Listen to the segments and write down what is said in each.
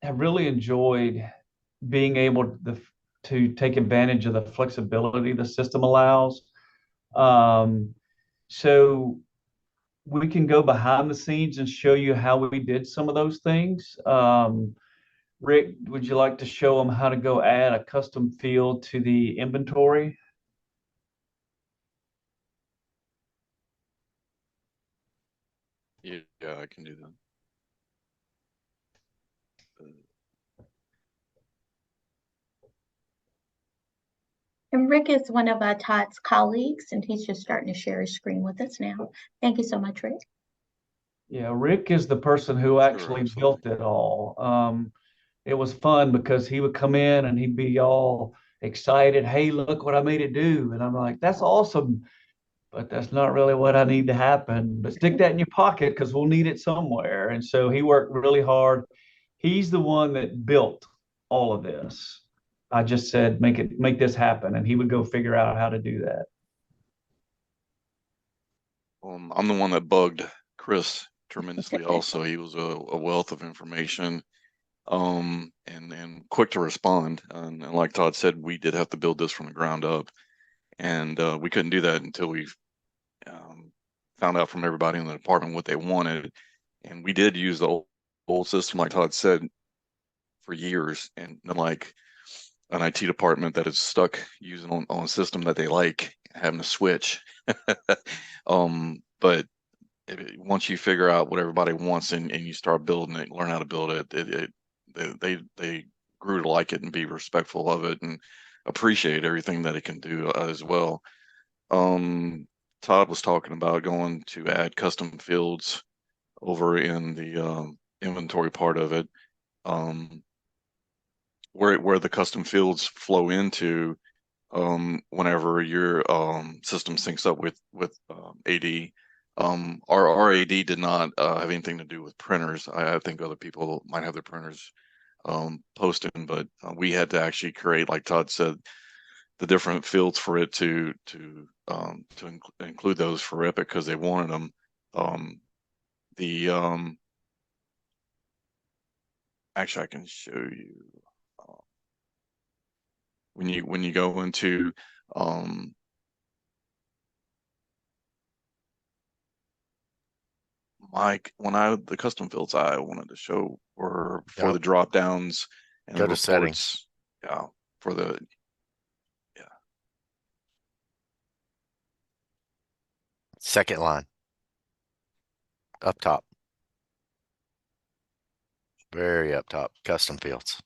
have really enjoyed being able to take advantage of the flexibility the system allows. Um, so we can go behind the scenes and show you how we did some of those things. Rick, would you like to show them how to go add a custom field to the inventory? Yeah, I can do that. And Rick is one of Todd's colleagues, and he's just starting to share his screen with us now. Thank you so much, Rick. Yeah, Rick is the person who Sure, actually absolutely. built it all. It was fun because he would come in and he'd be all excited. Hey, look what I made it do. And I'm like, that's awesome, but that's not really what I need to happen. But stick that in your pocket because we'll need it somewhere. And so he worked really hard. He's the one that built all of this. I just said, make this happen. And he would go figure out how to do that. I'm the one that bugged Chris tremendously also. He was a wealth of information, and quick to respond. And like Todd said, we did have to build this from the ground up, and we couldn't do that until we found out from everybody in the department what they wanted. And we did use the old system, like Todd said, for years, and like an IT department that is stuck using on a system that they like, having to switch. But once you figure out what everybody wants and you start building it, learn how to build it, they grew to like it and be respectful of it and appreciate everything that it can do as well. Todd was talking about going to add custom fields over in the inventory part of it, where the custom fields flow into whenever your system syncs up with AD. Our AD did not have anything to do with printers. I think other people might have their printers posting, but we had to actually create, like Todd said, the different fields for it to include those for Epic because they wanted them. The Actually, I can show you when you go into the custom fields I wanted to show were for the drop downs and Go the to settings. reports. Yeah, for the Second line. Up top. Very up top. Custom fields.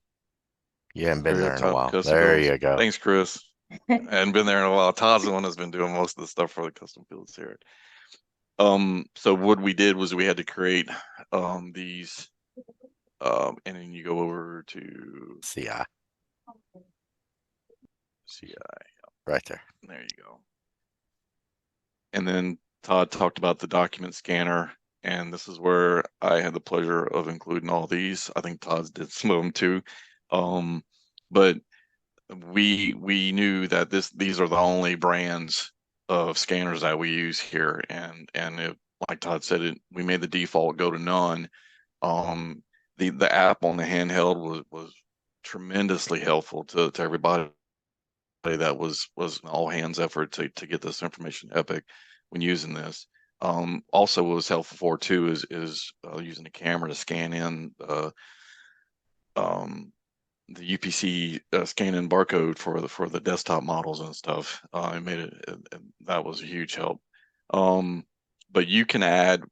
You haven't been there in a while. There you go. Thanks, Chris. I hadn't been there in a while. Todd's the one that's been doing most of the stuff for the custom fields here. So what we did was we had to create these, and then you go over to CI. CI. Right there. There you go. And then Todd talked about the document scanner, and this is where I had the pleasure of including all these. I think Todd did some of them too. But we knew that these are the only brands of scanners that we use here, and it, like Todd said, we made the default go to none. The app on the handheld was tremendously helpful to everybody. That was an all hands effort to get this information Epic when using this. Also, what was helpful for too is using the camera to scan in the UPC scan-in barcode for the desktop models and stuff. It made it, that was a huge help. But you can add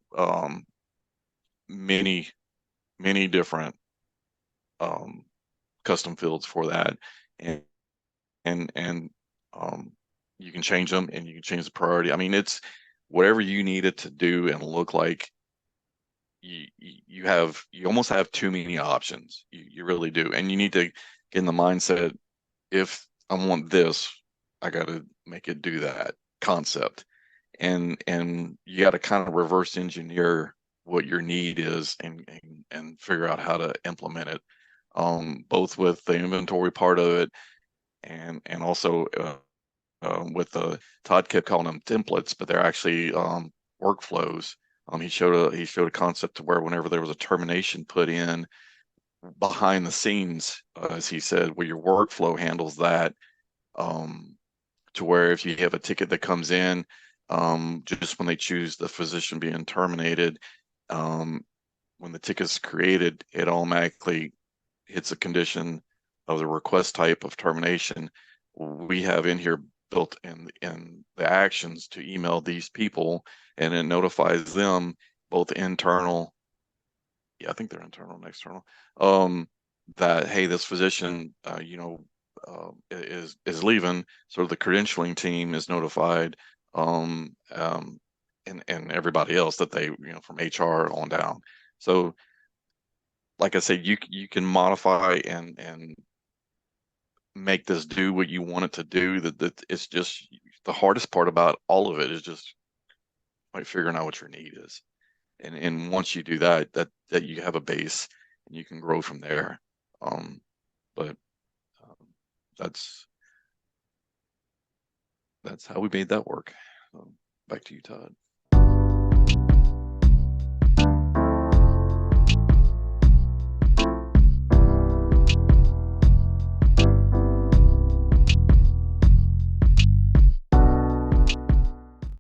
many different custom fields for that, and you can change them and you can change the priority. I mean, it's whatever you need it to do and look like. You almost have too many options. You really do, and you need to get in the mindset, if I want this, I got to make it do that concept, and you got to kind of reverse engineer what your need is and figure out how to implement it, both with the inventory part of it and also with the Todd kept calling them templates, but they're actually workflows He showed a concept to where whenever there was a termination put in behind the scenes, as he said, where your workflow handles that, to where if you have a ticket that comes in, just when they choose the physician being terminated, when the ticket's created, it automatically hits a condition of the request type of termination. We have in here built in the actions to email these people, and it notifies them, both internal, yeah, I think they're internal and external, that, hey, this physician, is leaving, so the credentialing team is notified, and everybody else that they, from HR on down. So like I said, you can modify and make this do what you want it to do. That it's just the hardest part about all of it is just like figuring out what your need is, and once you do that you have a base and you can grow from there. But that's how we made that work. Back to you, Todd.